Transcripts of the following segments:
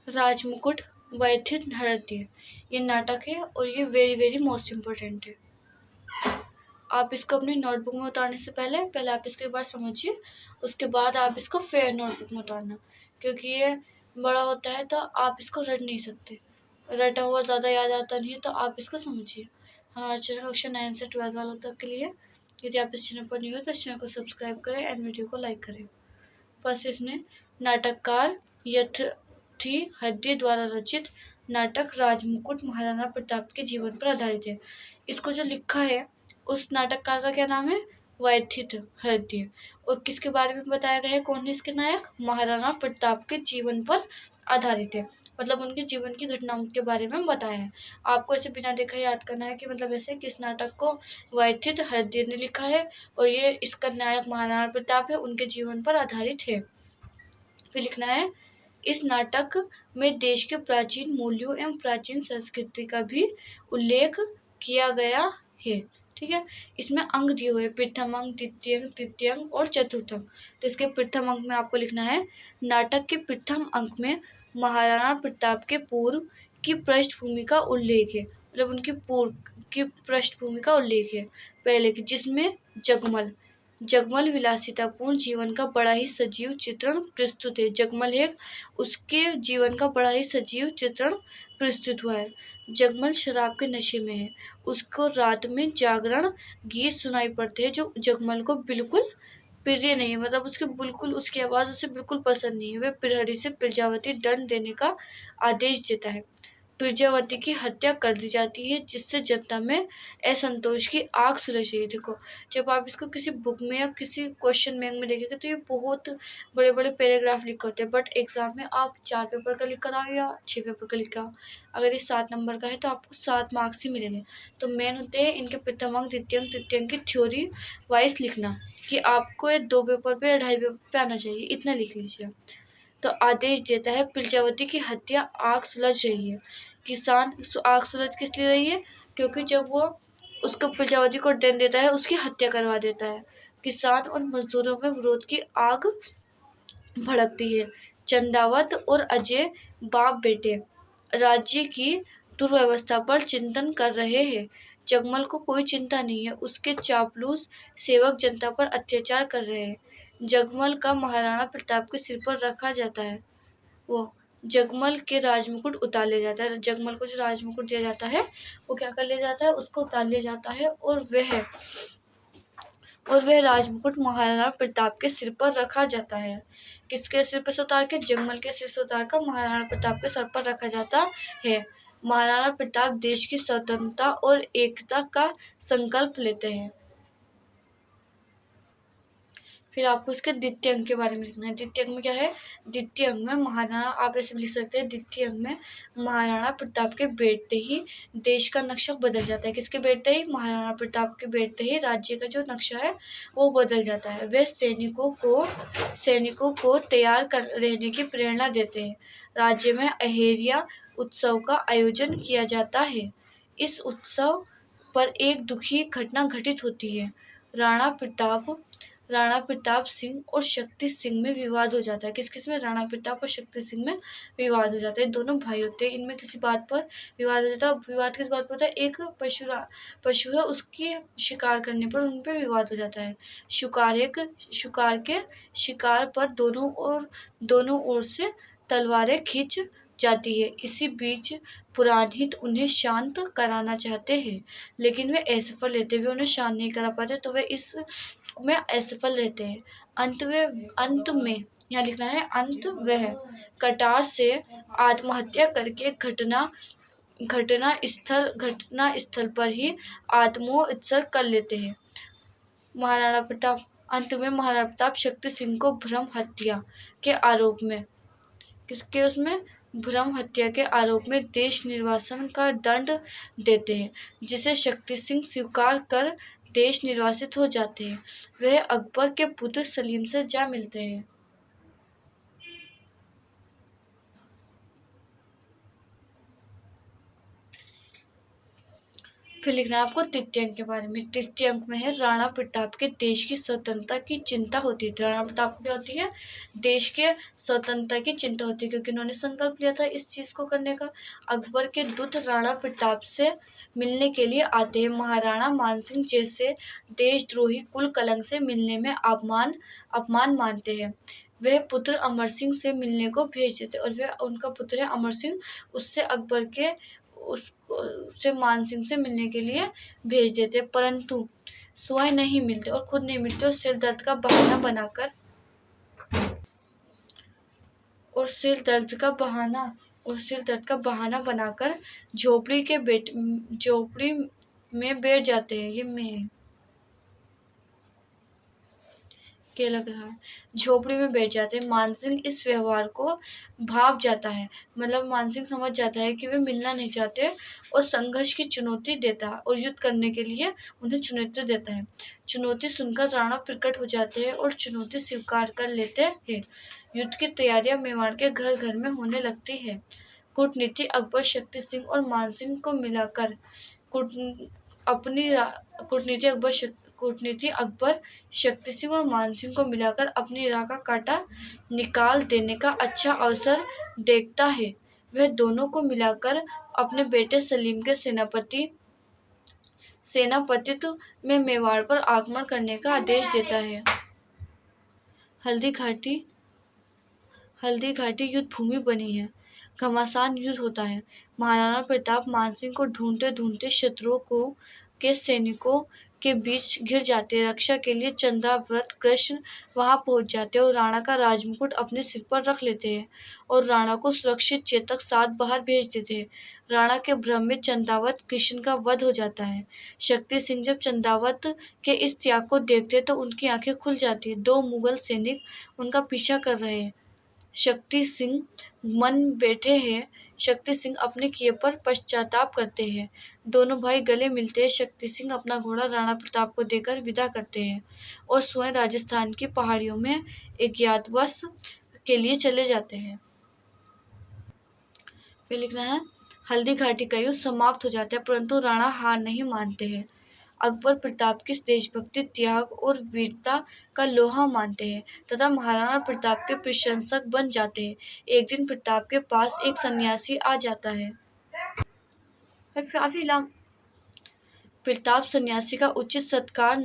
राजमुकुट वैथित नृत्य, ये नाटक है और ये वेरी वेरी मोस्ट इम्पोर्टेंट है। आप इसको अपनी नोटबुक में उतारने से पहले पहले आप इसको एक बार समझिए, उसके बाद आप इसको फेयर नोटबुक में उतारना, क्योंकि ये बड़ा होता है तो आप इसको रट नहीं सकते, रटा हुआ ज़्यादा याद आता नहीं है, तो आप इसको समझिए। हमारे चैनल कक्षा 9 से 12 वालों तक के लिए, यदि आप इस चैनल पर नहीं हो तो इस चैनल को सब्सक्राइब करें एंड वीडियो को लाइक करें। फर्स्ट इसमें नाटककार यथी हद्दी द्वारा रचित नाटक राजमुकुट महाराणा प्रताप के जीवन पर आधारित है। इसको जो लिखा है उस नाटककार का क्या नाम है? वैथित हृदय। और किसके बारे में बताया गया है? कौन है इसके नायक? महाराणा प्रताप के जीवन पर आधारित है, मतलब उनके जीवन की घटनाओं के बारे में बताया है। आपको ऐसे बिना देखा याद करना है कि मतलब ऐसे किस नाटक को वैथित हृदय ने लिखा है और ये इसका नायक महाराणा प्रताप है, उनके जीवन पर आधारित है। फिर लिखना है इस नाटक में देश के प्राचीन मूल्यों एवं प्राचीन संस्कृति का भी उल्लेख किया गया है। ठीक है, इसमें अंक दिए हुए प्रथम अंक, द्वितीय अंक, तृतीय अंक और चतुर्थ अंक। तो इसके प्रथम अंक में आपको लिखना है नाटक के प्रथम अंक में महाराणा प्रताप के पूर्व की पृष्ठभूमि का उल्लेख है, मतलब उनकी पूर्व की पृष्ठभूमि का उल्लेख है पहले की, जिसमें जगमल विलासितापूर्ण जीवन का बड़ा ही सजीव चित्रण प्रस्तुत है। जगमल एक उसके जीवन का बड़ा ही सजीव चित्रण प्रस्तुत हुआ है। जगमल शराब के नशे में है, उसको रात में जागरण गीत सुनाई पड़ते हैं जो जगमल को बिल्कुल प्रिय नहीं है, मतलब उसके बिल्कुल उसकी आवाज़ उसे बिल्कुल पसंद नहीं है। वह प्रहरी से प्रजावती दंड देने का आदेश देता है। प्रजावती की हत्या कर दी जाती है, जिससे जनता में असंतोष की आग सुलग रही है। देखो, जब आप इसको किसी बुक में या किसी क्वेश्चन बैंक में देखेंगे तो ये बहुत बड़े बड़े पैराग्राफ लिखे होते हैं, बट एग्जाम में आप 4 पेपर का लिख कर आओ या 6 पेपर का लिख कर आओ, अगर ये 7 नंबर का है तो आपको 7 मार्क्स ही मिलेंगे। तो मेन होते हैं इनके प्रथम अंक, द्वितीय अंक, तृतीय अंक की थ्योरी वाइज लिखना, कि आपको ये 2 पेपर पे या 2.5 पेपर पे आना चाहिए, इतना लिख लीजिए। तो आदेश देता है प्रजावती की हत्या आग सुलझ रही है। किसान आग सुलझ किस लिए रही है? क्योंकि जब वो उसको प्रजावती को दंड देता है उसकी हत्या करवा देता है। किसान और मजदूरों में विरोध की आग भड़कती है। चंदावत और अजय बाप बेटे राज्य की दुर्व्यवस्था पर चिंतन कर रहे हैं। जगमल को कोई चिंता नहीं है, उसके चापलूस सेवक जनता पर अत्याचार कर रहे हैं। जगमल का महाराणा प्रताप के सिर पर रखा जाता है, वो जगमल के राजमुकुट उतार लिया जाता है। जगमल को जो राजमुकुट दिया जाता है वो क्या कर लिया जाता है? उसको उतार लिया जाता है और वह राजमुकुट महाराणा प्रताप के सिर पर रखा जाता है। किसके सिर पर से उतार के? जगमल के सिर से उतार कर महाराणा प्रताप के सर पर रखा जाता है। महाराणा प्रताप देश की स्वतंत्रता और एकता का संकल्प लेते हैं। फिर आपको इसके द्वितीय अंक के बारे में लिखना है। द्वितीय अंक में क्या है? द्वितीय अंक में महाराणा, आप ऐसे भी लिख सकते हैं, द्वितीय अंक में महाराणा प्रताप के बैठते ही देश का नक्शा बदल जाता है। किसके बैठते ही? महाराणा प्रताप के बैठते ही राज्य का जो नक्शा है वो बदल जाता है। वे सैनिकों को तैयार कर रहने की प्रेरणा देते हैं। राज्य में अहेरिया उत्सव का आयोजन किया जाता है। इस उत्सव पर एक दुखी घटना घटित होती है। राणा प्रताप सिंह और शक्ति सिंह में विवाद हो जाता है। किस किस में? राणा प्रताप और शक्ति सिंह में विवाद हो जाता है। दोनों भाई होते हैं, इनमें किसी बात पर विवाद हो जाता है। विवाद किस बात पर होता है? एक पशु है, उसकी शिकार करने पर उन पर विवाद हो जाता है। शिकार पर दोनों ओर से तलवारें खींच जाती है। इसी बीच पुराणहित उन्हें शांत कराना चाहते हैं, लेकिन वे असफल रहते, वे उन्हें शांत नहीं करा पाते, तो वे इस में असफल रहते हैं। अंत में यहाँ लिखना है अंत वह कटार से आत्महत्या करके घटना स्थल पर ही आत्मोत्सर्ग कर लेते हैं। महाराणा प्रताप अंत में महाराणा प्रताप शक्ति सिंह को भ्रम हत्या के आरोप में भ्रम हत्या के आरोप में देश निर्वासन का दंड देते हैं, जिसे शक्ति सिंह स्वीकार कर देश निर्वासित हो जाते हैं। वह अकबर के पुत्र सलीम से जा मिलते हैं। फिर लिखना है आपको तृतीय अंक के बारे में। तृतीय अंक में है राणा प्रताप के देश की स्वतंत्रता की चिंता होती थी। राणा प्रताप को क्या होती है? देश के स्वतंत्रता की चिंता होती है, क्योंकि उन्होंने संकल्प लिया था इस चीज को करने का। अकबर के दूत राणा प्रताप से मिलने के लिए आते हैं। महाराणा मानसिंह जैसे देशद्रोही कुल कलंक से मिलने में अपमान मानते हैं। वह पुत्र अमर सिंह से मिलने को भेज देते, और वह उनका पुत्र है अमर सिंह, उससे अकबर के उससे मान सिंह से मिलने के लिए भेज देते, परंतु स्वयं नहीं मिलते और खुद नहीं मिलते, और सिर दर्द का बहाना बनाकर झोपड़ी में बैठ जाते हैं। ये मैं क्या लग रहा है? झोपड़ी में बैठ जाते हैं। मानसिंह इस व्यवहार को भाप जाता है, मतलब मानसिंह समझ जाता है कि वे मिलना नहीं चाहते, और संघर्ष की चुनौती देता है और युद्ध करने के लिए उन्हें चुनौती देता है। चुनौती सुनकर राणा प्रकट हो जाते हैं और चुनौती स्वीकार कर लेते हैं। युद्ध की तैयारियां मेवाड़ के घर घर में होने लगती है। कूटनीति अकबर शक्ति सिंह और मानसिंह को मिलाकर कूटनीति अकबर शक्ति सिंह और मान सिंह को मिलाकर अपनी राह का कांटा निकाल देने का अच्छा अवसर देखता है। वह दोनों को मिलाकर अपने बेटे सलीम के सेनापतित्व में मेवाड़ पर आक्रमण करने का आदेश देता है। हल्दी घाटी युद्ध भूमि बनी है। घमासान युद्ध होता है। महाराणा प्रताप मानसिंह को ढूंढते ढूंढते शत्रुओं के सैनिकों के बीच घिर जाते हैं। रक्षा के लिए चंद्राव्रत कृष्ण वहां पहुंच जाते हैं और राणा का राजमुकुट अपने सिर पर रख लेते हैं और राणा को सुरक्षित चेतक साथ बाहर भेज देते हैं। राणा के भ्रम में चंद्रावत कृष्ण का वध हो जाता है। शक्ति सिंह जब चंद्रावत के इस त्याग को देखते हैं तो उनकी आंखें खुल जाती है। 2 मुगल सैनिक उनका पीछा कर रहे हैं। शक्ति सिंह मन बैठे हैं। शक्ति सिंह अपने किए पर पश्चाताप करते हैं। दोनों भाई गले मिलते हैं। शक्ति सिंह अपना घोड़ा राणा प्रताप को देकर विदा करते हैं और स्वयं राजस्थान की पहाड़ियों में अज्ञातवास के लिए चले जाते हैं। फिर लिखना है हल्दी घाटी का युद्ध समाप्त हो जाता है, परंतु राणा हार नहीं मानते हैं। अकबर प्रताप की देशभक्ति, त्याग और वीरता का लोहा मानते हैं तथा महाराणा प्रताप के प्रशंसक बन जाते हैं। एक दिन प्रताप के पास एक सन्यासी आ जाता है। प्रताप सन्यासी का उचित सत्कार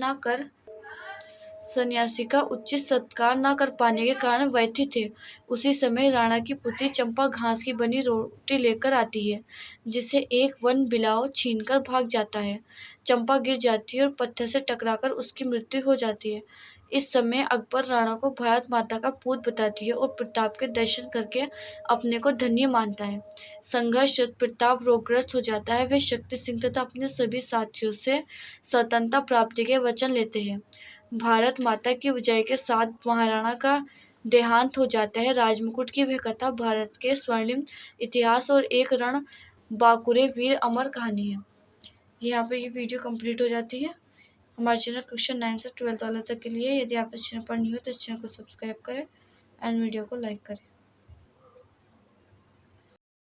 न कर पाने के कारण व्यथित थे। उसी समय राणा की पुत्री चंपा घास की बनी रोटी लेकर आती है, जिसे एक वन बिलाव छीनकर भाग जाता है। चंपा गिर जाती है और पत्थर से टकराकर उसकी मृत्यु हो जाती है। इस समय अकबर राणा को भारत माता का पूत बताती है और प्रताप के दर्शन करके अपने को धन्य मानता है। संघर्ष प्रताप रोगग्रस्त हो जाता है। वे शक्ति सिंह तथा अपने सभी साथियों से स्वतंत्रता प्राप्ति के वचन लेते हैं। भारत माता की विजय के साथ महाराणा का देहांत हो जाता है। राजमुकुट की वह कथा भारत के स्वर्णिम इतिहास और एक रण बांकुरे वीर अमर कहानी है। यहाँ पे ये वीडियो कंप्लीट हो जाती है। हमारे चैनल कक्षा 9 से 12 वाले तक के लिए, यदि आप इस चैनल पर न्यू हो तो इस चैनल को सब्सक्राइब करें एंड वीडियो को लाइक करें।